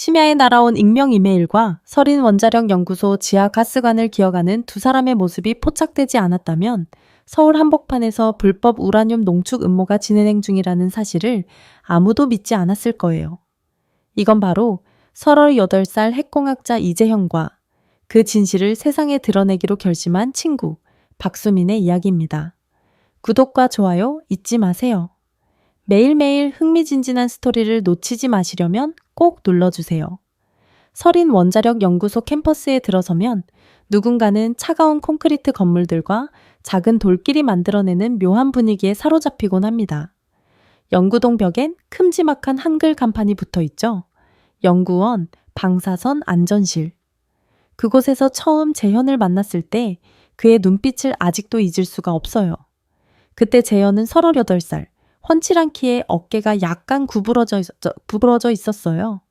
심야에 날아온 익명 이메일과 서린 원자력 연구소 지하 가스관을 기어가는 두 사람의 모습이 포착되지 않았다면 서울 한복판에서 불법 우라늄 농축 음모가 진행 중이라는 사실을 아무도 믿지 않았을 거예요. 이건 바로 38살 핵공학자 이재형과 그 진실을 세상에 드러내기로 결심한 친구 박수민의 이야기입니다. 구독과 좋아요 잊지 마세요. 매일매일 흥미진진한 스토리를 놓치지 마시려면 꼭 눌러주세요. 서린 원자력 연구소 캠퍼스에 들어서면 누군가는 차가운 콘크리트 건물들과 작은 돌길이 만들어내는 묘한 분위기에 사로잡히곤 합니다. 연구동 벽엔 큼지막한 한글 간판이 붙어 있죠. 연구원, 방사선 안전실. 그곳에서 처음 재현을 만났을 때 그의 눈빛을 아직도 잊을 수가 없어요. 그때 재현은 38살, 훤칠한 키에 어깨가 약간 구부러져 있었어요.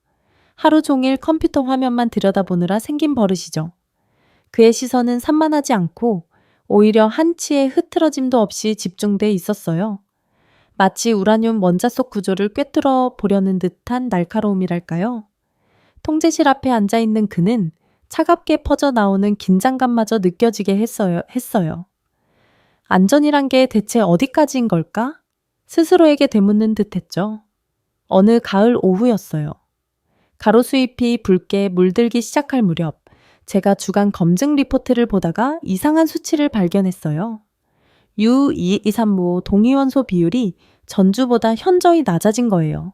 하루 종일 컴퓨터 화면만 들여다보느라 생긴 버릇이죠. 그의 시선은 산만하지 않고 오히려 한치의 흐트러짐도 없이 집중돼 있었어요. 마치 우라늄 원자 속 구조를 꿰뚫어 보려는 듯한 날카로움이랄까요? 통제실 앞에 앉아있는 그는 차갑게 퍼져나오는 긴장감마저 느껴지게 했어요. 안전이란 게 대체 어디까지인 걸까? 스스로에게 되묻는 듯했죠. 어느 가을 오후였어요. 가로수잎이 붉게 물들기 시작할 무렵 제가 주간 검증 리포트를 보다가 이상한 수치를 발견했어요. U235 동위원소 비율이 전주보다 현저히 낮아진 거예요.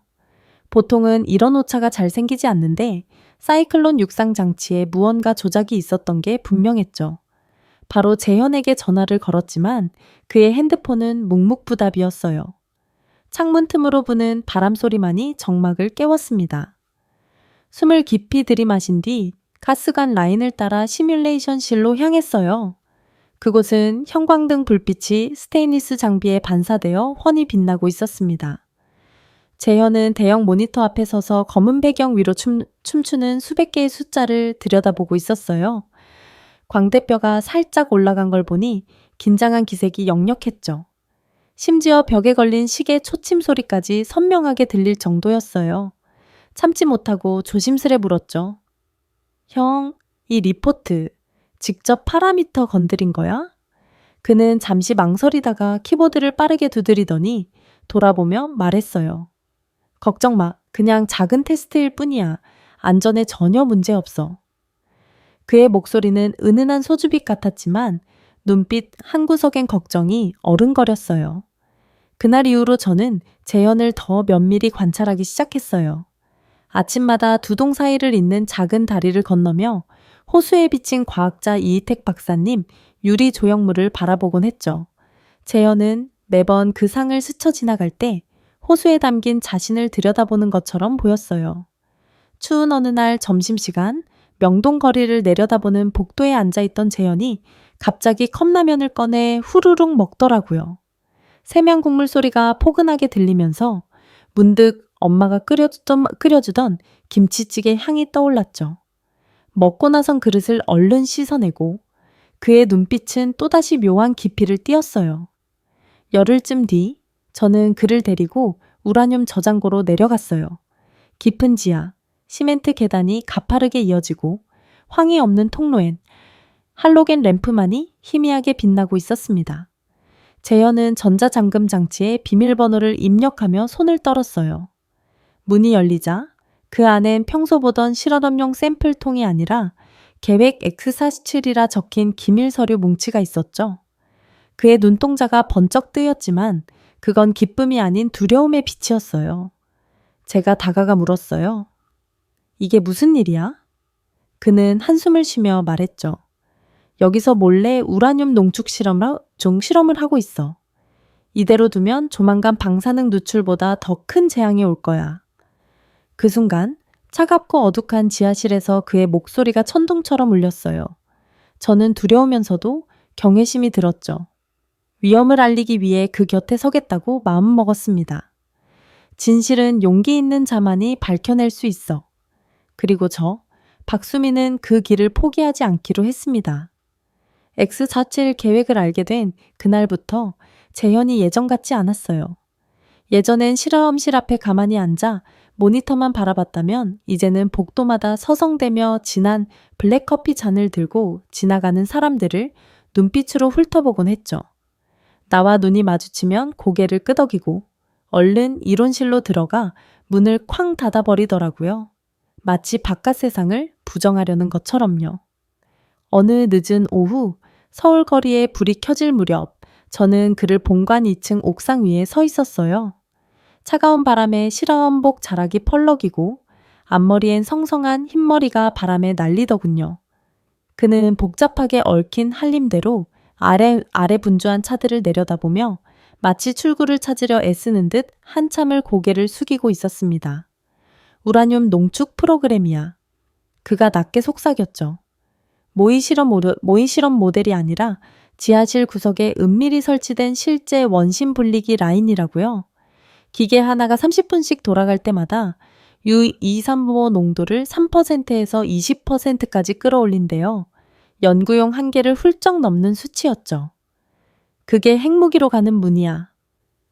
보통은 이런 오차가 잘 생기지 않는데 사이클론 육상 장치에 무언가 조작이 있었던 게 분명했죠. 바로 재현에게 전화를 걸었지만 그의 핸드폰은 묵묵부답이었어요. 창문 틈으로 부는 바람 소리만이 정막을 깨웠습니다. 숨을 깊이 들이마신 뒤 가스관 라인을 따라 시뮬레이션실로 향했어요. 그곳은 형광등 불빛이 스테인리스 장비에 반사되어 훤히 빛나고 있었습니다. 재현은 대형 모니터 앞에 서서 검은 배경 위로 춤추는 수백 개의 숫자를 들여다보고 있었어요. 광대뼈가 살짝 올라간 걸 보니 긴장한 기색이 역력했죠. 심지어 벽에 걸린 시계 초침 소리까지 선명하게 들릴 정도였어요. 참지 못하고 조심스레 물었죠. 형, 이 리포트 직접 파라미터 건드린 거야? 그는 잠시 망설이다가 키보드를 빠르게 두드리더니 돌아보며 말했어요. 걱정 마. 그냥 작은 테스트일 뿐이야. 안전에 전혀 문제 없어. 그의 목소리는 은은한 소주빛 같았지만 눈빛 한구석엔 걱정이 어른거렸어요. 그날 이후로 저는 재현을 더 면밀히 관찰하기 시작했어요. 아침마다 두 동 사이를 잇는 작은 다리를 건너며 호수에 비친 과학자 이희택 박사님 유리 조형물을 바라보곤 했죠. 재현은 매번 그 상을 스쳐 지나갈 때 호수에 담긴 자신을 들여다보는 것처럼 보였어요. 추운 어느 날 점심시간 명동 거리를 내려다보는 복도에 앉아있던 재현이 갑자기 컵라면을 꺼내 후루룩 먹더라고요. 세면 국물 소리가 포근하게 들리면서 문득 엄마가 끓여주던 김치찌개 향이 떠올랐죠. 먹고 나선 그릇을 얼른 씻어내고 그의 눈빛은 또다시 묘한 깊이를 띄었어요. 열흘쯤 뒤 저는 그를 데리고 우라늄 저장고로 내려갔어요. 깊은 지하, 시멘트 계단이 가파르게 이어지고 황이 없는 통로엔 할로겐 램프만이 희미하게 빛나고 있었습니다. 재현은 전자잠금 장치에 비밀번호를 입력하며 손을 떨었어요. 문이 열리자 그 안엔 평소 보던 실험용 샘플통이 아니라 계획 X47이라 적힌 기밀 서류 뭉치가 있었죠. 그의 눈동자가 번쩍 뜨였지만 그건 기쁨이 아닌 두려움의 빛이었어요. 제가 다가가 물었어요. 이게 무슨 일이야? 그는 한숨을 쉬며 말했죠. 여기서 몰래 우라늄 농축 실험을 하고 있어. 이대로 두면 조만간 방사능 누출보다 더 큰 재앙이 올 거야. 그 순간 차갑고 어둑한 지하실에서 그의 목소리가 천둥처럼 울렸어요. 저는 두려우면서도 경외심이 들었죠. 위험을 알리기 위해 그 곁에 서겠다고 마음먹었습니다. 진실은 용기 있는 자만이 밝혀낼 수 있어. 그리고 박수민은 그 길을 포기하지 않기로 했습니다. X47 계획을 알게 된 그날부터 재현이 예전 같지 않았어요. 예전엔 실험실 앞에 가만히 앉아 모니터만 바라봤다면 이제는 복도마다 서성대며 진한 블랙커피 잔을 들고 지나가는 사람들을 눈빛으로 훑어보곤 했죠. 나와 눈이 마주치면 고개를 끄덕이고 얼른 이론실로 들어가 문을 쾅 닫아버리더라고요. 마치 바깥 세상을 부정하려는 것처럼요. 어느 늦은 오후 서울 거리에 불이 켜질 무렵 저는 그를 본관 2층 옥상 위에 서 있었어요. 차가운 바람에 실험복 자락이 펄럭이고 앞머리엔 성성한 흰머리가 바람에 날리더군요. 그는 복잡하게 얽힌 한림대로 아래 분주한 차들을 내려다보며 마치 출구를 찾으려 애쓰는 듯 한참을 고개를 숙이고 있었습니다. 우라늄 농축 프로그램이야. 그가 낮게 속삭였죠. 모의 실험 모델이 아니라 지하실 구석에 은밀히 설치된 실제 원심 분리기 라인이라고요. 기계 하나가 30분씩 돌아갈 때마다 U235 농도를 3%에서 20%까지 끌어올린대요. 연구용 한계를 훌쩍 넘는 수치였죠. 그게 핵무기로 가는 문이야.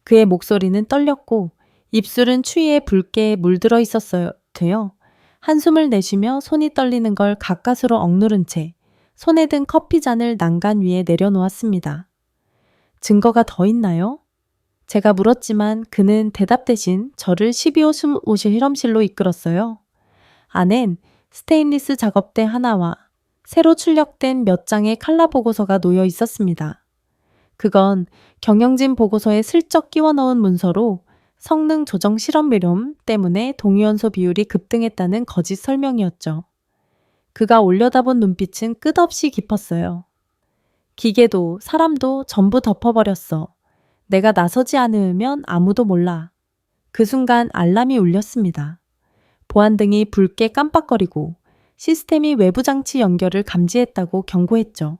그의 목소리는 떨렸고 입술은 추위에 붉게 물들어 있었어요. 한숨을 내쉬며 손이 떨리는 걸 가까스로 억누른 채 손에 든 커피잔을 난간 위에 내려놓았습니다. 증거가 더 있나요? 제가 물었지만 그는 대답 대신 저를 12호 실험실로 이끌었어요. 안엔 스테인리스 작업대 하나와 새로 출력된 몇 장의 칼라 보고서가 놓여 있었습니다. 그건 경영진 보고서에 슬쩍 끼워 넣은 문서로 성능 조정 실험비용 때문에 동위원소 비율이 급등했다는 거짓 설명이었죠. 그가 올려다본 눈빛은 끝없이 깊었어요. 기계도 사람도 전부 덮어버렸어. 내가 나서지 않으면 아무도 몰라. 그 순간 알람이 울렸습니다. 보안등이 붉게 깜빡거리고 시스템이 외부 장치 연결을 감지했다고 경고했죠.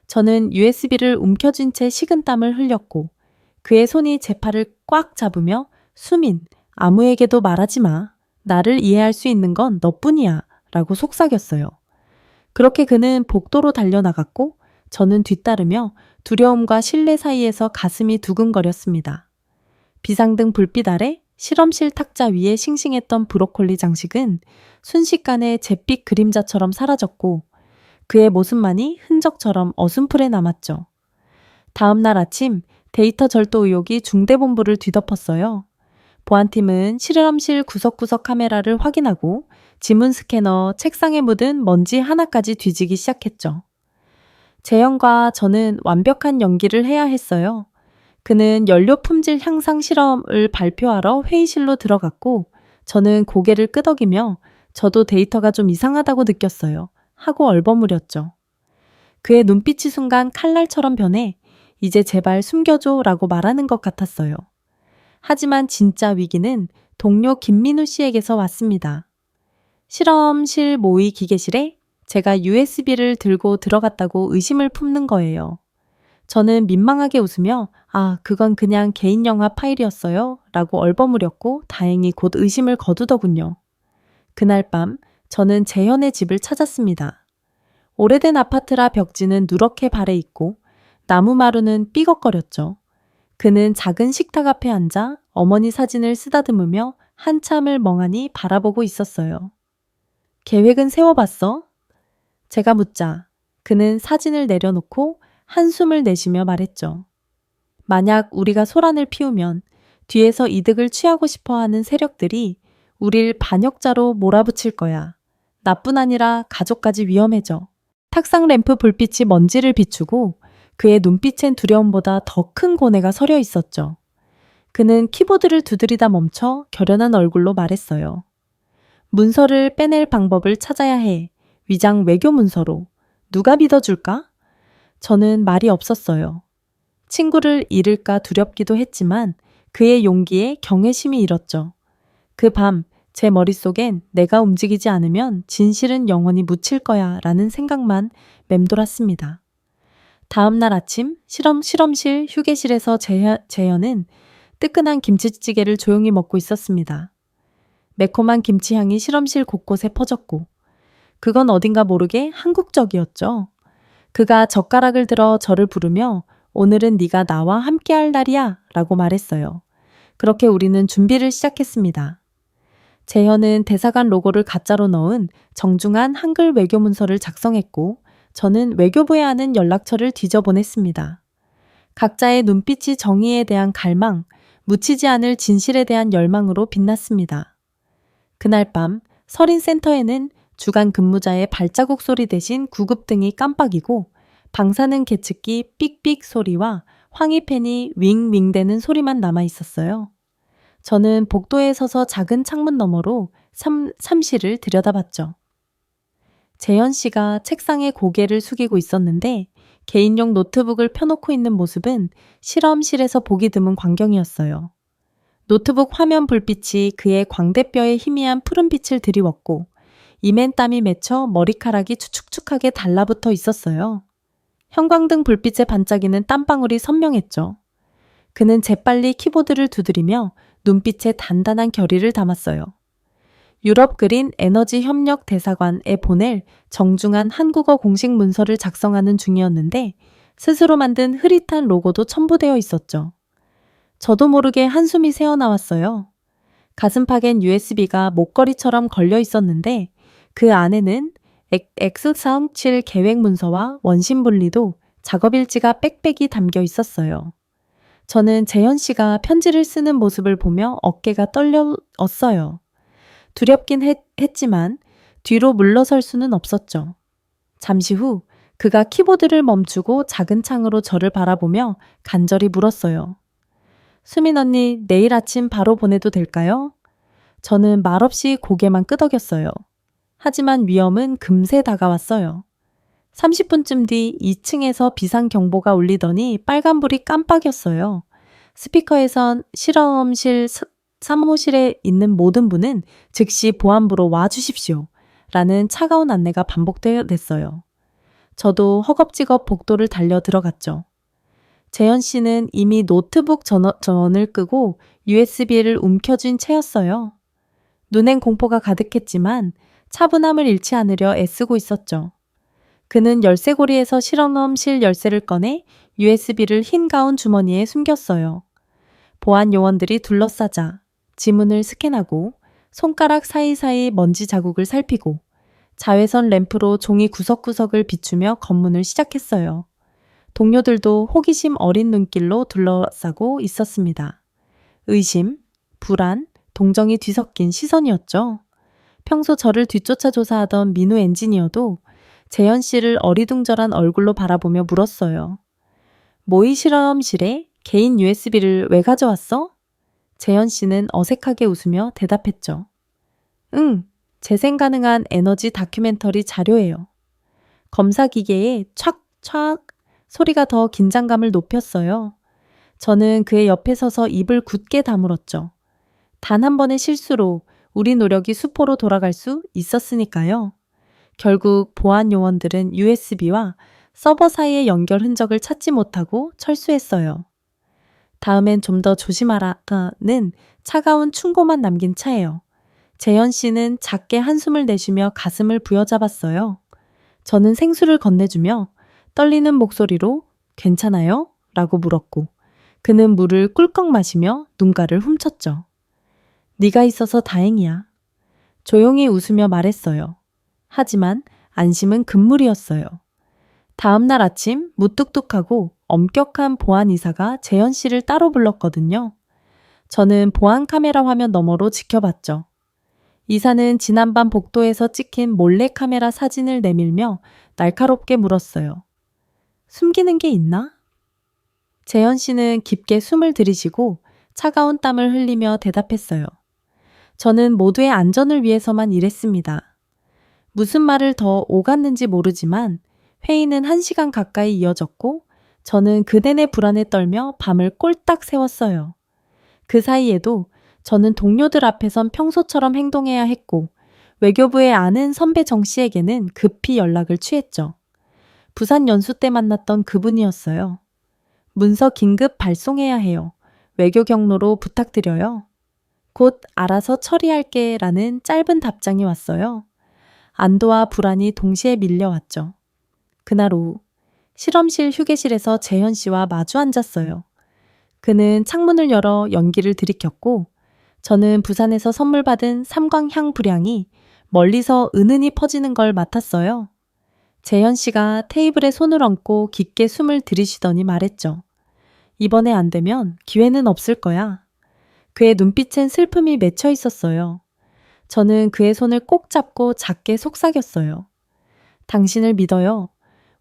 저는 USB를 움켜쥔 채 식은땀을 흘렸고 그의 손이 제 팔을 꽉 잡으며 수민, 아무에게도 말하지 마. 나를 이해할 수 있는 건 너뿐이야. 라고 속삭였어요. 그렇게 그는 복도로 달려나갔고 저는 뒤따르며 두려움과 신뢰 사이에서 가슴이 두근거렸습니다. 비상등 불빛 아래 실험실 탁자 위에 싱싱했던 브로콜리 장식은 순식간에 잿빛 그림자처럼 사라졌고 그의 모습만이 흔적처럼 어슴풀에 남았죠. 다음 날 아침 데이터 절도 의혹이 중대본부를 뒤덮었어요. 보안팀은 실험실 구석구석 카메라를 확인하고 지문 스캐너, 책상에 묻은 먼지 하나까지 뒤지기 시작했죠. 재영과 저는 완벽한 연기를 해야 했어요. 그는 연료 품질 향상 실험을 발표하러 회의실로 들어갔고 저는 고개를 끄덕이며 저도 데이터가 좀 이상하다고 느꼈어요. 하고 얼버무렸죠. 그의 눈빛이 순간 칼날처럼 변해 이제 제발 숨겨줘 라고 말하는 것 같았어요. 하지만 진짜 위기는 동료 김민우 씨에게서 왔습니다. 실험실 모의 기계실에 제가 USB를 들고 들어갔다고 의심을 품는 거예요. 저는 민망하게 웃으며 그건 그냥 개인 영화 파일이었어요 라고 얼버무렸고 다행히 곧 의심을 거두더군요. 그날 밤 저는 재현의 집을 찾았습니다. 오래된 아파트라 벽지는 누렇게 발해 있고 나무 마루는 삐걱거렸죠. 그는 작은 식탁 앞에 앉아 어머니 사진을 쓰다듬으며 한참을 멍하니 바라보고 있었어요. 계획은 세워봤어? 제가 묻자 그는 사진을 내려놓고 한숨을 내쉬며 말했죠. 만약 우리가 소란을 피우면 뒤에서 이득을 취하고 싶어하는 세력들이 우릴 반역자로 몰아붙일 거야. 나뿐 아니라 가족까지 위험해져. 탁상 램프 불빛이 먼지를 비추고 그의 눈빛엔 두려움보다 더 큰 고뇌가 서려 있었죠. 그는 키보드를 두드리다 멈춰 결연한 얼굴로 말했어요. 문서를 빼낼 방법을 찾아야 해. 위장 외교 문서로. 누가 믿어줄까? 저는 말이 없었어요. 친구를 잃을까 두렵기도 했지만 그의 용기에 경외심이 일었죠. 그 밤 제 머릿속엔 내가 움직이지 않으면 진실은 영원히 묻힐 거야 라는 생각만 맴돌았습니다. 다음 날 아침 실험실 휴게실에서 재현은 뜨끈한 김치찌개를 조용히 먹고 있었습니다. 매콤한 김치향이 실험실 곳곳에 퍼졌고 그건 어딘가 모르게 한국적이었죠. 그가 젓가락을 들어 저를 부르며 오늘은 네가 나와 함께할 날이야 라고 말했어요. 그렇게 우리는 준비를 시작했습니다. 재현은 대사관 로고를 가짜로 넣은 정중한 한글 외교 문서를 작성했고 저는 외교부에 하는 연락처를 뒤져보냈습니다. 각자의 눈빛이 정의에 대한 갈망, 묻히지 않을 진실에 대한 열망으로 빛났습니다. 그날 밤 서린센터에는 주간 근무자의 발자국 소리 대신 구급등이 깜빡이고 방사능 계측기 삑삑 소리와 황희펜이 윙윙대는 소리만 남아 있었어요. 저는 복도에 서서 작은 창문 너머로 참실을 들여다봤죠. 재현 씨가 책상에 고개를 숙이고 있었는데 개인용 노트북을 펴놓고 있는 모습은 실험실에서 보기 드문 광경이었어요. 노트북 화면 불빛이 그의 광대뼈에 희미한 푸른빛을 드리웠고 이맨 땀이 맺혀 머리카락이 축축하게 달라붙어 있었어요. 형광등 불빛에 반짝이는 땀방울이 선명했죠. 그는 재빨리 키보드를 두드리며 눈빛에 단단한 결의를 담았어요. 유럽 그린 에너지 협력 대사관에 보낼 정중한 한국어 공식 문서를 작성하는 중이었는데 스스로 만든 흐릿한 로고도 첨부되어 있었죠. 저도 모르게 한숨이 새어나왔어요. 가슴팍엔 USB가 목걸이처럼 걸려 있었는데 그 안에는 X407 계획 문서와 원심 분리도 작업 일지가 빽빽이 담겨 있었어요. 저는 재현 씨가 편지를 쓰는 모습을 보며 어깨가 떨렸어요. 두렵긴 했지만 뒤로 물러설 수는 없었죠. 잠시 후 그가 키보드를 멈추고 작은 창으로 저를 바라보며 간절히 물었어요. 수민 언니, 내일 아침 바로 보내도 될까요? 저는 말없이 고개만 끄덕였어요. 하지만 위험은 금세 다가왔어요. 30분쯤 뒤 2층에서 비상경보가 울리더니 빨간불이 깜빡였어요. 스피커에선 실험실 사무실에 있는 모든 분은 즉시 보안부로 와주십시오. 라는 차가운 안내가 반복됐어요. 저도 허겁지겁 복도를 달려 들어갔죠. 재현 씨는 이미 노트북 전원을 끄고 USB를 움켜쥔 채였어요. 눈엔 공포가 가득했지만 차분함을 잃지 않으려 애쓰고 있었죠. 그는 열쇠고리에서 실험실 열쇠를 꺼내 USB를 흰 가운 주머니에 숨겼어요. 보안 요원들이 둘러싸자 지문을 스캔하고 손가락 사이사이 먼지 자국을 살피고 자외선 램프로 종이 구석구석을 비추며 검문을 시작했어요. 동료들도 호기심 어린 눈길로 둘러싸고 있었습니다. 의심, 불안, 동정이 뒤섞인 시선이었죠. 평소 저를 뒤쫓아 조사하던 민우 엔지니어도 재현 씨를 어리둥절한 얼굴로 바라보며 물었어요. 모의 실험실에 개인 USB를 왜 가져왔어? 재현 씨는 어색하게 웃으며 대답했죠. 응, 재생 가능한 에너지 다큐멘터리 자료예요. 검사 기계에 촥촥 소리가 더 긴장감을 높였어요. 저는 그의 옆에 서서 입을 굳게 다물었죠. 단 한 번의 실수로 우리 노력이 수포로 돌아갈 수 있었으니까요. 결국 보안 요원들은 USB와 서버 사이의 연결 흔적을 찾지 못하고 철수했어요. 다음엔 좀 더 조심하라는 차가운 충고만 남긴 차예요. 재현 씨는 작게 한숨을 내쉬며 가슴을 부여잡았어요. 저는 생수를 건네주며 떨리는 목소리로 괜찮아요? 라고 물었고 그는 물을 꿀꺽 마시며 눈가를 훔쳤죠. 네가 있어서 다행이야. 조용히 웃으며 말했어요. 하지만 안심은 금물이었어요. 다음 날 아침 무뚝뚝하고 엄격한 보안 이사가 재현 씨를 따로 불렀거든요. 저는 보안 카메라 화면 너머로 지켜봤죠. 이사는 지난밤 복도에서 찍힌 몰래카메라 사진을 내밀며 날카롭게 물었어요. 숨기는 게 있나? 재현 씨는 깊게 숨을 들이쉬고 차가운 땀을 흘리며 대답했어요. 저는 모두의 안전을 위해서만 일했습니다. 무슨 말을 더 오갔는지 모르지만 회의는 1시간 가까이 이어졌고 저는 그대내 불안에 떨며 밤을 꼴딱 새웠어요. 그 사이에도 저는 동료들 앞에선 평소처럼 행동해야 했고 외교부에 아는 선배 정 씨에게는 급히 연락을 취했죠. 부산 연수 때 만났던 그분이었어요. 문서 긴급 발송해야 해요. 외교 경로로 부탁드려요. 곧 알아서 처리할게 라는 짧은 답장이 왔어요. 안도와 불안이 동시에 밀려왔죠. 그날 오후 실험실 휴게실에서 재현 씨와 마주 앉았어요. 그는 창문을 열어 연기를 들이켰고 저는 부산에서 선물 받은 삼광향 불향이 멀리서 은은히 퍼지는 걸 맡았어요. 재현 씨가 테이블에 손을 얹고 깊게 숨을 들이쉬더니 말했죠. 이번에 안 되면 기회는 없을 거야. 그의 눈빛엔 슬픔이 맺혀 있었어요. 저는 그의 손을 꼭 잡고 작게 속삭였어요. 당신을 믿어요.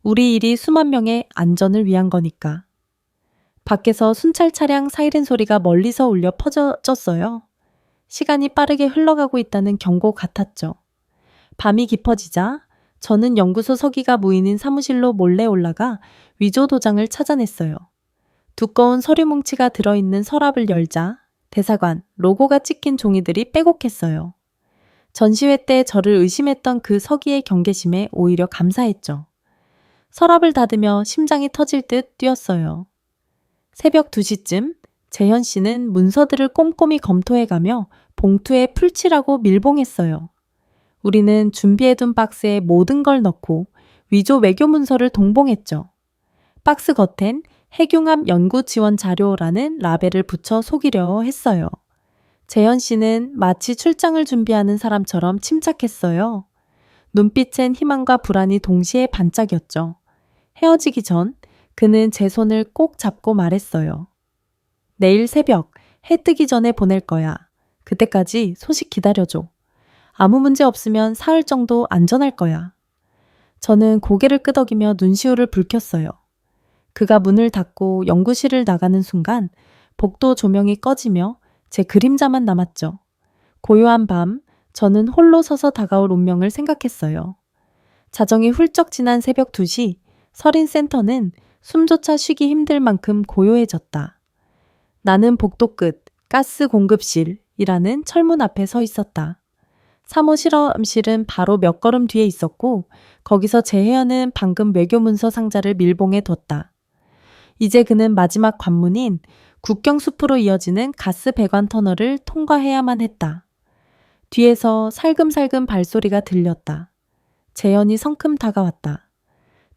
우리 일이 수만 명의 안전을 위한 거니까. 밖에서 순찰 차량 사이렌 소리가 멀리서 울려 퍼졌어요. 시간이 빠르게 흘러가고 있다는 경고 같았죠. 밤이 깊어지자 저는 연구소 서기가 모이는 사무실로 몰래 올라가 위조 도장을 찾아냈어요. 두꺼운 서류 뭉치가 들어있는 서랍을 열자 대사관, 로고가 찍힌 종이들이 빼곡했어요. 전시회 때 저를 의심했던 그 서기의 경계심에 오히려 감사했죠. 서랍을 닫으며 심장이 터질 듯 뛰었어요. 새벽 2시쯤 재현 씨는 문서들을 꼼꼼히 검토해가며 봉투에 풀칠하고 밀봉했어요. 우리는 준비해둔 박스에 모든 걸 넣고 위조 외교 문서를 동봉했죠. 박스 겉엔 핵융합 연구 지원 자료라는 라벨을 붙여 속이려 했어요. 재현 씨는 마치 출장을 준비하는 사람처럼 침착했어요. 눈빛엔 희망과 불안이 동시에 반짝였죠. 헤어지기 전 그는 제 손을 꼭 잡고 말했어요. 내일 새벽 해 뜨기 전에 보낼 거야. 그때까지 소식 기다려줘. 아무 문제 없으면 사흘 정도 안전할 거야. 저는 고개를 끄덕이며 눈시울을 붉혔어요. 그가 문을 닫고 연구실을 나가는 순간 복도 조명이 꺼지며 제 그림자만 남았죠. 고요한 밤, 저는 홀로 서서 다가올 운명을 생각했어요. 자정이 훌쩍 지난 새벽 2시, 서린센터는 숨조차 쉬기 힘들 만큼 고요해졌다. 나는 복도 끝, 가스 공급실이라는 철문 앞에 서 있었다. 3호 실험실은 바로 몇 걸음 뒤에 있었고 거기서 재혜연은 방금 외교문서 상자를 밀봉해 뒀다. 이제 그는 마지막 관문인 국경숲으로 이어지는 가스 배관 터널을 통과해야만 했다. 뒤에서 살금살금 발소리가 들렸다. 재현이 성큼 다가왔다.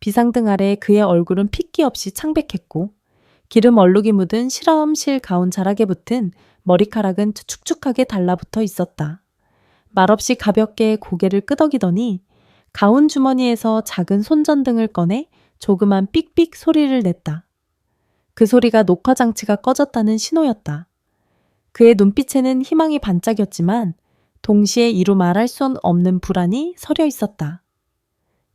비상등 아래 그의 얼굴은 핏기 없이 창백했고 기름 얼룩이 묻은 실험실 가운 자락에 붙은 머리카락은 축축하게 달라붙어 있었다. 말없이 가볍게 고개를 끄덕이더니 가운 주머니에서 작은 손전등을 꺼내 조그만 삑삑 소리를 냈다. 그 소리가 녹화 장치가 꺼졌다는 신호였다. 그의 눈빛에는 희망이 반짝였지만 동시에 이루 말할 수 없는 불안이 서려 있었다.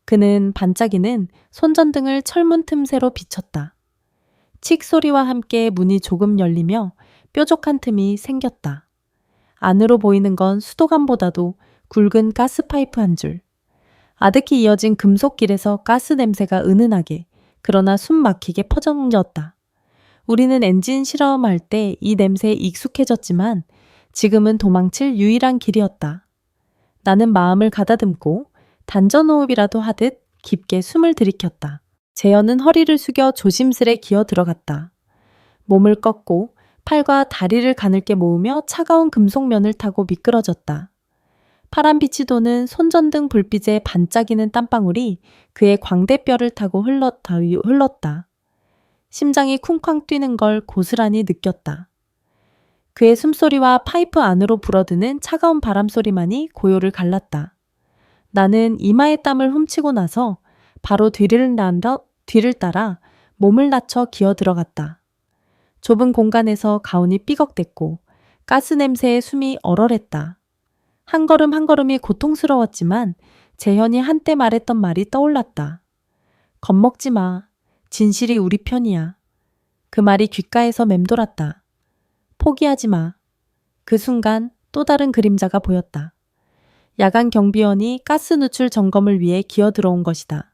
그는 반짝이는 손전등을 철문 틈새로 비췄다. 칙 소리와 함께 문이 조금 열리며 뾰족한 틈이 생겼다. 안으로 보이는 건 수도관보다도 굵은 가스파이프 한 줄. 아득히 이어진 금속길에서 가스 냄새가 은은하게 그러나 숨 막히게 퍼져졌다. 우리는 엔진 실험할 때 이 냄새에 익숙해졌지만 지금은 도망칠 유일한 길이었다. 나는 마음을 가다듬고 단전호흡이라도 하듯 깊게 숨을 들이켰다. 재현은 허리를 숙여 조심스레 기어 들어갔다. 몸을 꺾고 팔과 다리를 가늘게 모으며 차가운 금속면을 타고 미끄러졌다. 파란빛이 도는 손전등 불빛에 반짝이는 땀방울이 그의 광대뼈를 타고 흘렀다. 심장이 쿵쾅 뛰는 걸 고스란히 느꼈다. 그의 숨소리와 파이프 안으로 불어드는 차가운 바람소리만이 고요를 갈랐다. 나는 이마의 땀을 훔치고 나서 바로 뒤를 따라 몸을 낮춰 기어 들어갔다. 좁은 공간에서 가운이 삐걱댔고 가스 냄새에 숨이 얼얼했다. 한 걸음 한 걸음이 고통스러웠지만 재현이 한때 말했던 말이 떠올랐다. 겁먹지 마. 진실이 우리 편이야. 그 말이 귓가에서 맴돌았다. 포기하지 마. 그 순간 또 다른 그림자가 보였다. 야간 경비원이 가스 누출 점검을 위해 기어 들어온 것이다.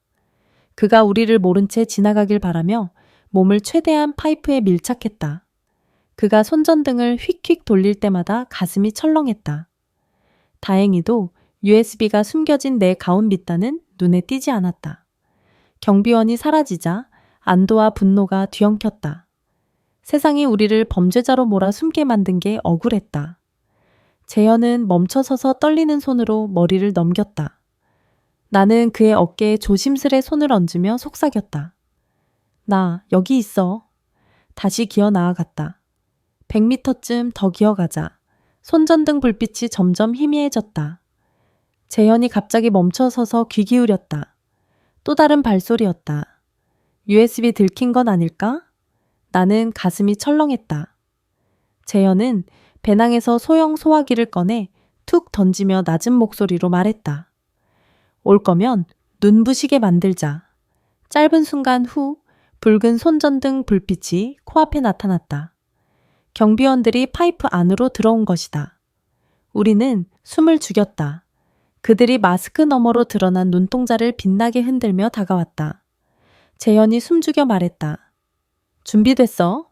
그가 우리를 모른 채 지나가길 바라며 몸을 최대한 파이프에 밀착했다. 그가 손전등을 휙휙 돌릴 때마다 가슴이 철렁했다. 다행히도 USB가 숨겨진 내 가운 밑단은 눈에 띄지 않았다. 경비원이 사라지자 안도와 분노가 뒤엉켰다. 세상이 우리를 범죄자로 몰아 숨게 만든 게 억울했다. 재현은 멈춰서서 떨리는 손으로 머리를 넘겼다. 나는 그의 어깨에 조심스레 손을 얹으며 속삭였다. 나 여기 있어. 다시 기어 나아갔다. 100m쯤 더 기어가자. 손전등 불빛이 점점 희미해졌다. 재현이 갑자기 멈춰서서 귀 기울였다. 또 다른 발소리였다. USB 들킨 건 아닐까? 나는 가슴이 철렁했다. 재현은 배낭에서 소형 소화기를 꺼내 툭 던지며 낮은 목소리로 말했다. 올 거면 눈부시게 만들자. 짧은 순간 후 붉은 손전등 불빛이 코앞에 나타났다. 경비원들이 파이프 안으로 들어온 것이다. 우리는 숨을 죽였다. 그들이 마스크 너머로 드러난 눈동자를 빛나게 흔들며 다가왔다. 재현이 숨죽여 말했다. 준비됐어?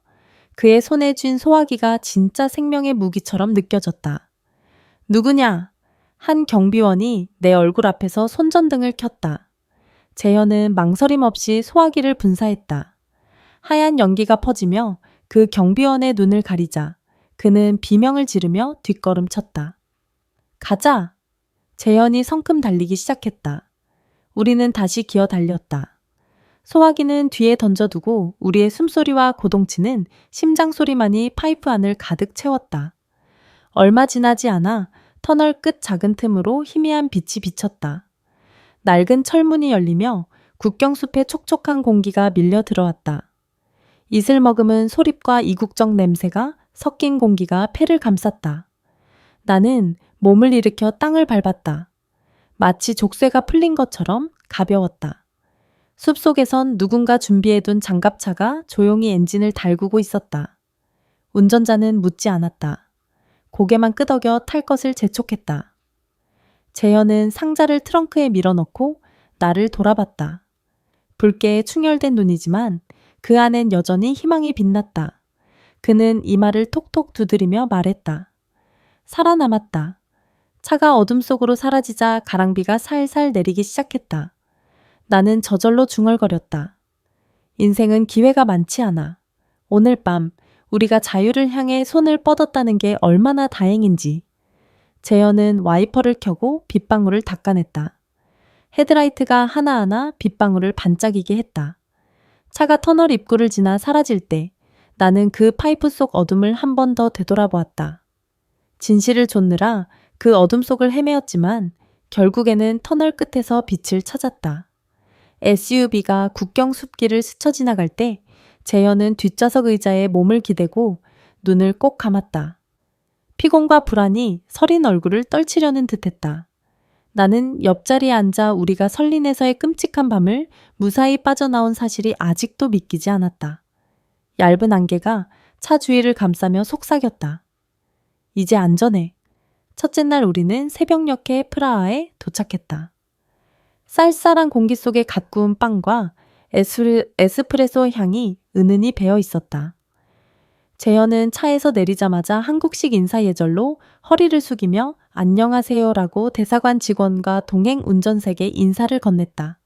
그의 손에 쥔 소화기가 진짜 생명의 무기처럼 느껴졌다. 누구냐? 한 경비원이 내 얼굴 앞에서 손전등을 켰다. 재현은 망설임 없이 소화기를 분사했다. 하얀 연기가 퍼지며 그 경비원의 눈을 가리자 그는 비명을 지르며 뒷걸음쳤다. 가자! 재현이 성큼 달리기 시작했다. 우리는 다시 기어 달렸다. 소화기는 뒤에 던져두고 우리의 숨소리와 고동치는 심장 소리만이 파이프 안을 가득 채웠다. 얼마 지나지 않아 터널 끝 작은 틈으로 희미한 빛이 비쳤다. 낡은 철문이 열리며 국경숲의 촉촉한 공기가 밀려 들어왔다. 이슬 머금은 소립과 이국적 냄새가 섞인 공기가 폐를 감쌌다. 나는 몸을 일으켜 땅을 밟았다. 마치 족쇄가 풀린 것처럼 가벼웠다. 숲속에선 누군가 준비해둔 장갑차가 조용히 엔진을 달구고 있었다. 운전자는 묻지 않았다. 고개만 끄덕여 탈 것을 재촉했다. 재현은 상자를 트렁크에 밀어넣고 나를 돌아봤다. 붉게 충혈된 눈이지만 그 안엔 여전히 희망이 빛났다. 그는 이마를 톡톡 두드리며 말했다. 살아남았다. 차가 어둠 속으로 사라지자 가랑비가 살살 내리기 시작했다. 나는 저절로 중얼거렸다. 인생은 기회가 많지 않아. 오늘 밤 우리가 자유를 향해 손을 뻗었다는 게 얼마나 다행인지. 재현은 와이퍼를 켜고 빗방울을 닦아냈다. 헤드라이트가 하나하나 빗방울을 반짝이게 했다. 차가 터널 입구를 지나 사라질 때 나는 그 파이프 속 어둠을 한 번 더 되돌아보았다. 진실을 좇느라 그 어둠 속을 헤매었지만 결국에는 터널 끝에서 빛을 찾았다. SUV가 국경 숲길을 스쳐 지나갈 때 재현은 뒷좌석 의자에 몸을 기대고 눈을 꼭 감았다. 피곤과 불안이 서린 얼굴을 떨치려는 듯했다. 나는 옆자리에 앉아 우리가 설린에서의 끔찍한 밤을 무사히 빠져나온 사실이 아직도 믿기지 않았다. 얇은 안개가 차 주위를 감싸며 속삭였다. 이제 안전해. 첫째 날 우리는 새벽녘의 프라하에 도착했다. 쌀쌀한 공기 속에 갓 구운 빵과 에스프레소 향이 은은히 배어 있었다. 재현은 차에서 내리자마자 한국식 인사 예절로 허리를 숙이며 안녕하세요라고 대사관 직원과 동행 운전석에 인사를 건넸다.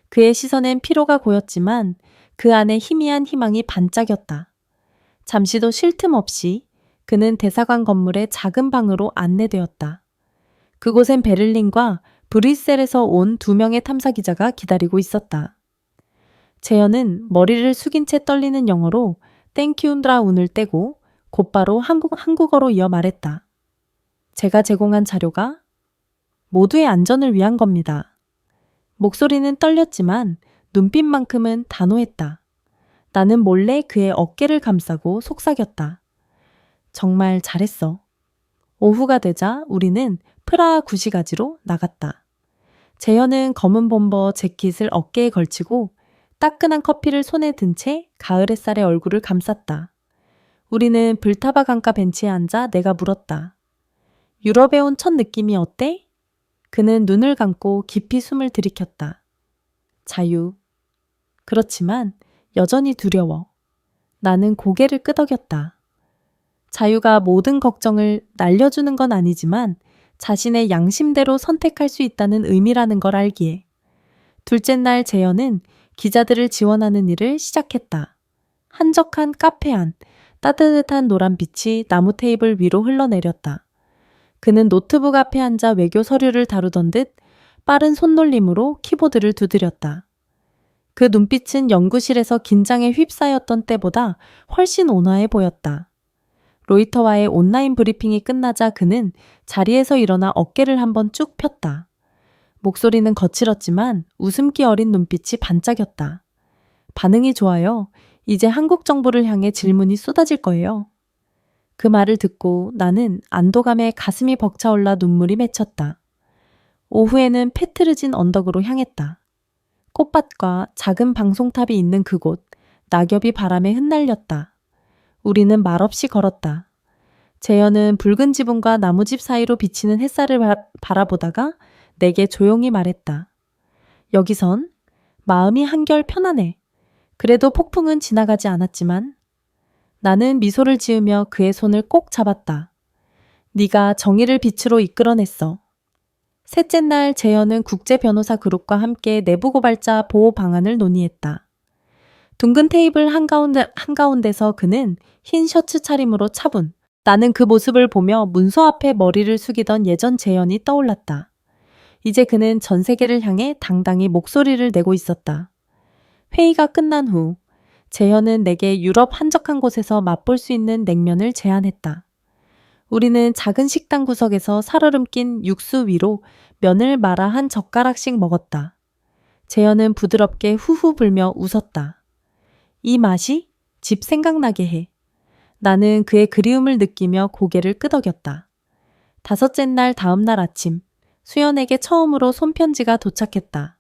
그의 시선엔 피로가 고였지만 그 안에 희미한 희망이 반짝였다. 잠시도 쉴 틈 없이 그는 대사관 건물의 작은 방으로 안내되었다. 그곳엔 베를린과 브뤼셀에서 온 2명의 탐사기자가 기다리고 있었다. 재현은 머리를 숙인 채 떨리는 영어로 땡큐운드라 운을 떼고 곧바로 한국어로 이어 말했다. 제가 제공한 자료가 모두의 안전을 위한 겁니다. 목소리는 떨렸지만 눈빛만큼은 단호했다. 나는 몰래 그의 어깨를 감싸고 속삭였다. 정말 잘했어. 오후가 되자 우리는 프라하 구시가지로 나갔다. 재현은 검은 bomber 재킷을 어깨에 걸치고 따끈한 커피를 손에 든 채 가을 햇살에 얼굴을 감쌌다. 우리는 불타바 강가 벤치에 앉아 내가 물었다. 유럽에 온 첫 느낌이 어때? 그는 눈을 감고 깊이 숨을 들이켰다. 자유. 그렇지만 여전히 두려워. 나는 고개를 끄덕였다. 자유가 모든 걱정을 날려주는 건 아니지만 자신의 양심대로 선택할 수 있다는 의미라는 걸 알기에. 둘째 날 재현은 기자들을 지원하는 일을 시작했다. 한적한 카페 안 따뜻한 노란빛이 나무 테이블 위로 흘러내렸다. 그는 노트북 앞에 앉아 외교 서류를 다루던 듯 빠른 손놀림으로 키보드를 두드렸다. 그 눈빛은 연구실에서 긴장에 휩싸였던 때보다 훨씬 온화해 보였다. 로이터와의 온라인 브리핑이 끝나자 그는 자리에서 일어나 어깨를 한번 쭉 폈다. 목소리는 거칠었지만 웃음기 어린 눈빛이 반짝였다. 반응이 좋아요. 이제 한국 정부를 향해 질문이 쏟아질 거예요. 그 말을 듣고 나는 안도감에 가슴이 벅차올라 눈물이 맺혔다. 오후에는 페트르진 언덕으로 향했다. 꽃밭과 작은 방송탑이 있는 그곳, 낙엽이 바람에 흩날렸다. 우리는 말없이 걸었다. 재현은 붉은 지붕과 나무집 사이로 비치는 햇살을 바라보다가 내게 조용히 말했다. 여기선 마음이 한결 편하네. 그래도 폭풍은 지나가지 않았지만 나는 미소를 지으며 그의 손을 꼭 잡았다. 네가 정의를 빛으로 이끌어냈어. 셋째 날 재현은 국제 변호사 그룹과 함께 내부 고발자 보호 방안을 논의했다. 둥근 테이블 한가운데서 그는 흰 셔츠 차림으로 차분. 나는 그 모습을 보며 문서 앞에 머리를 숙이던 예전 재현이 떠올랐다. 이제 그는 전 세계를 향해 당당히 목소리를 내고 있었다. 회의가 끝난 후 재현은 내게 유럽 한적한 곳에서 맛볼 수 있는 냉면을 제안했다. 우리는 작은 식당 구석에서 살얼음 낀 육수 위로 면을 말아 한 젓가락씩 먹었다. 재현은 부드럽게 후후 불며 웃었다. 이 맛이 집 생각나게 해. 나는 그의 그리움을 느끼며 고개를 끄덕였다. 다섯째 날 다음 날 아침, 수연에게 처음으로 손편지가 도착했다.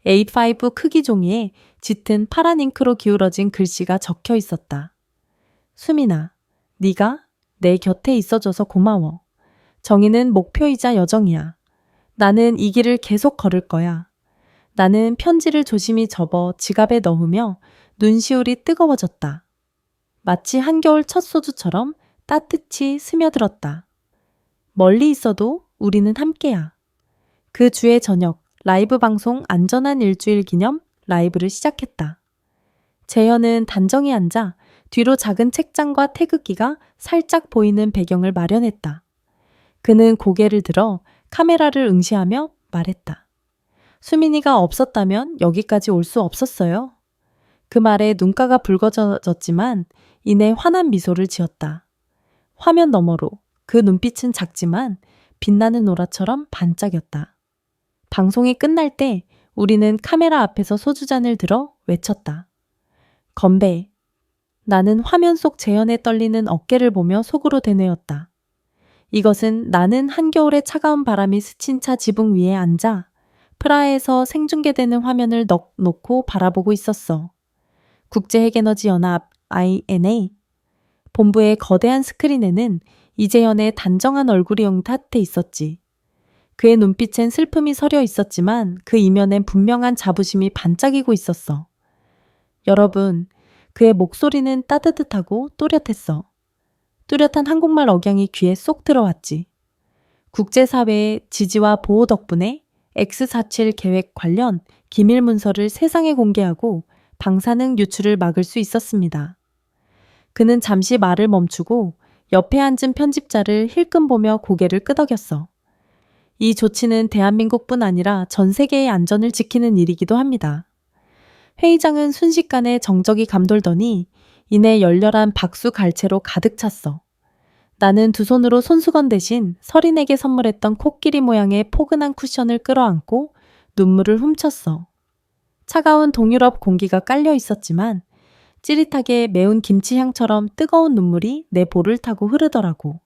A5 크기 종이에 짙은 파란 잉크로 기울어진 글씨가 적혀 있었다. 수민아, 네가 내 곁에 있어줘서 고마워. 정의는 목표이자 여정이야. 나는 이 길을 계속 걸을 거야. 나는 편지를 조심히 접어 지갑에 넣으며 눈시울이 뜨거워졌다. 마치 한겨울 첫 소주처럼 따뜻히 스며들었다. 멀리 있어도 우리는 함께야. 그 주의 저녁, 라이브 방송 안전한 일주일 기념 라이브를 시작했다. 재현은 단정히 앉아 뒤로 작은 책장과 태극기가 살짝 보이는 배경을 마련했다. 그는 고개를 들어 카메라를 응시하며 말했다. 수민이가 없었다면 여기까지 올 수 없었어요. 그 말에 눈가가 붉어졌지만 이내 환한 미소를 지었다. 화면 너머로 그 눈빛은 작지만 빛나는 노라처럼 반짝였다. 방송이 끝날 때 우리는 카메라 앞에서 소주잔을 들어 외쳤다. 건배. 나는 화면 속 재현에 떨리는 어깨를 보며 속으로 되뇌었다. 이것은 나는 한겨울의 차가운 바람이 스친 차 지붕 위에 앉아 프라하에서 생중계되는 화면을 놓고 바라보고 있었어. 국제핵에너지연합 INA 본부의 거대한 스크린에는 이재현의 단정한 얼굴이 응탓해 있었지. 그의 눈빛엔 슬픔이 서려 있었지만 그 이면엔 분명한 자부심이 반짝이고 있었어. 여러분, 그의 목소리는 따뜻하고 또렷했어. 뚜렷한 한국말 억양이 귀에 쏙 들어왔지. 국제사회의 지지와 보호 덕분에 X47 계획 관련 기밀 문서를 세상에 공개하고 방사능 유출을 막을 수 있었습니다. 그는 잠시 말을 멈추고 옆에 앉은 편집자를 힐끔 보며 고개를 끄덕였어. 이 조치는 대한민국뿐 아니라 전 세계의 안전을 지키는 일이기도 합니다. 회의장은 순식간에 정적이 감돌더니 이내 열렬한 박수 갈채로 가득 찼어. 나는 두 손으로 손수건 대신 서린에게 선물했던 코끼리 모양의 포근한 쿠션을 끌어안고 눈물을 훔쳤어. 차가운 동유럽 공기가 깔려 있었지만 찌릿하게 매운 김치향처럼 뜨거운 눈물이 내 볼을 타고 흐르더라고.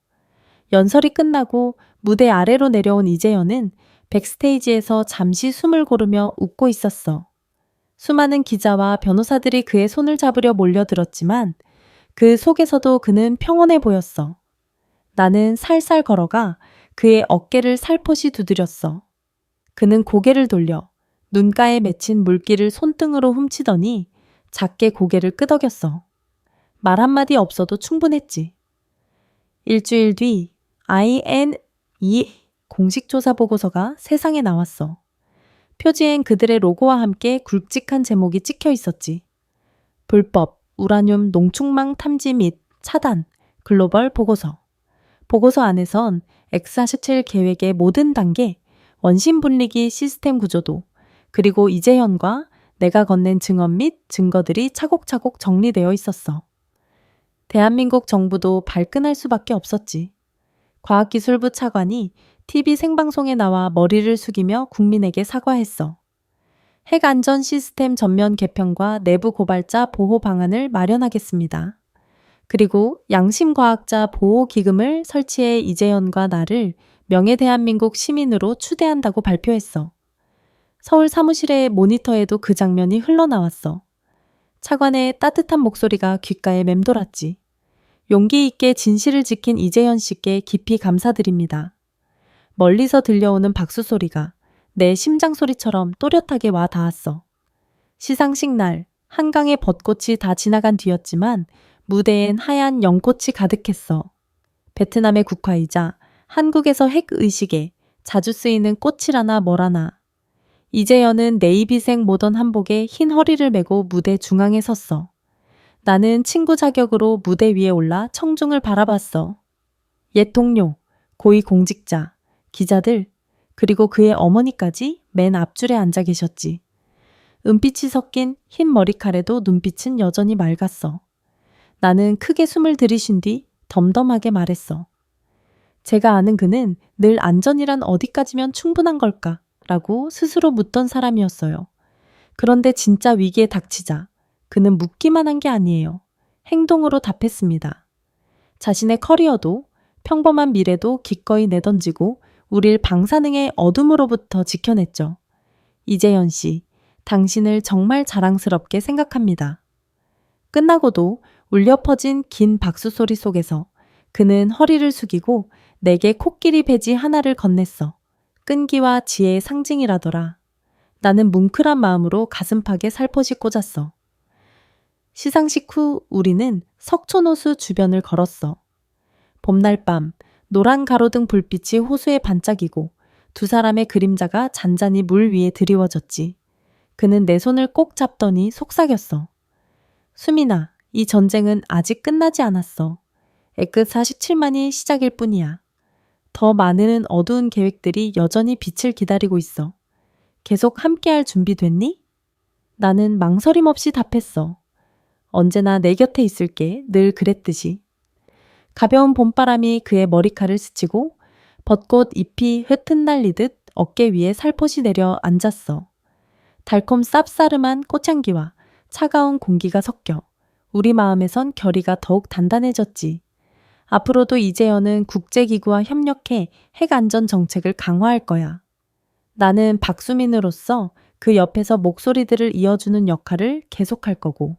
연설이 끝나고 무대 아래로 내려온 이재현은 백스테이지에서 잠시 숨을 고르며 웃고 있었어. 수많은 기자와 변호사들이 그의 손을 잡으려 몰려들었지만 그 속에서도 그는 평온해 보였어. 나는 살살 걸어가 그의 어깨를 살포시 두드렸어. 그는 고개를 돌려 눈가에 맺힌 물기를 손등으로 훔치더니 작게 고개를 끄덕였어. 말 한마디 없어도 충분했지. 일주일 뒤 INE 공식 조사 보고서가 세상에 나왔어. 표지엔 그들의 로고와 함께 굵직한 제목이 찍혀 있었지. 불법 우라늄 농축망 탐지 및 차단 글로벌 보고서. 보고서 안에선 X47 계획의 모든 단계, 원심 분리기 시스템 구조도, 그리고 이재현과 내가 건넨 증언 및 증거들이 차곡차곡 정리되어 있었어. 대한민국 정부도 발끈할 수밖에 없었지. 과학기술부 차관이 TV 생방송에 나와 머리를 숙이며 국민에게 사과했어. 핵 안전 시스템 전면 개편과 내부 고발자 보호 방안을 마련하겠습니다. 그리고 양심과학자 보호기금을 설치해 이재현과 나를 명예대한민국 시민으로 추대한다고 발표했어. 서울 사무실의 모니터에도 그 장면이 흘러나왔어. 차관의 따뜻한 목소리가 귓가에 맴돌았지. 용기 있게 진실을 지킨 이재현 씨께 깊이 감사드립니다. 멀리서 들려오는 박수 소리가 내 심장 소리처럼 또렷하게 와 닿았어. 시상식 날 한강의 벚꽃이 다 지나간 뒤였지만 무대엔 하얀 연꽃이 가득했어. 베트남의 국화이자 한국에서 핵의식에 자주 쓰이는 꽃이라나 뭐라나. 이재현은 네이비색 모던 한복에 흰 허리를 메고 무대 중앙에 섰어. 나는 친구 자격으로 무대 위에 올라 청중을 바라봤어. 옛 동료, 고위공직자, 기자들, 그리고 그의 어머니까지 맨 앞줄에 앉아 계셨지. 은빛이 섞인 흰 머리칼에도 눈빛은 여전히 맑았어. 나는 크게 숨을 들이쉰 뒤 덤덤하게 말했어. 제가 아는 그는 늘 안전이란 어디까지면 충분한 걸까? 라고 스스로 묻던 사람이었어요. 그런데 진짜 위기에 닥치자 그는 묻기만 한 게 아니에요. 행동으로 답했습니다. 자신의 커리어도 평범한 미래도 기꺼이 내던지고 우릴 방사능의 어둠으로부터 지켜냈죠. 이재현 씨, 당신을 정말 자랑스럽게 생각합니다. 끝나고도 울려 퍼진 긴 박수 소리 속에서 그는 허리를 숙이고 내게 코끼리 배지 하나를 건넸어. 끈기와 지혜의 상징이라더라. 나는 뭉클한 마음으로 가슴팍에 살포시 꽂았어. 시상식 후 우리는 석촌호수 주변을 걸었어. 봄날 밤 노란 가로등 불빛이 호수에 반짝이고 두 사람의 그림자가 잔잔히 물 위에 드리워졌지. 그는 내 손을 꼭 잡더니 속삭였어. 수민아, 이 전쟁은 아직 끝나지 않았어. 애끝 47만이 시작일 뿐이야. 더 많은 어두운 계획들이 여전히 빛을 기다리고 있어. 계속 함께할 준비 됐니? 나는 망설임 없이 답했어. 언제나 내 곁에 있을게. 늘 그랬듯이. 가벼운 봄바람이 그의 머리칼을 스치고 벚꽃 잎이 흩날리듯 어깨 위에 살포시 내려 앉았어. 달콤 쌉싸름한 꽃향기와 차가운 공기가 섞여 우리 마음에선 결의가 더욱 단단해졌지. 앞으로도 이재현은 국제기구와 협력해 핵안전 정책을 강화할 거야. 나는 박수민으로서 그 옆에서 목소리들을 이어주는 역할을 계속할 거고.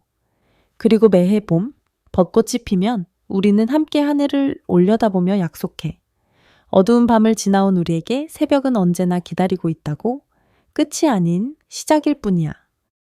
그리고 매해 봄, 벚꽃이 피면 우리는 함께 하늘을 올려다보며 약속해. 어두운 밤을 지나온 우리에게 새벽은 언제나 기다리고 있다고. 끝이 아닌 시작일 뿐이야.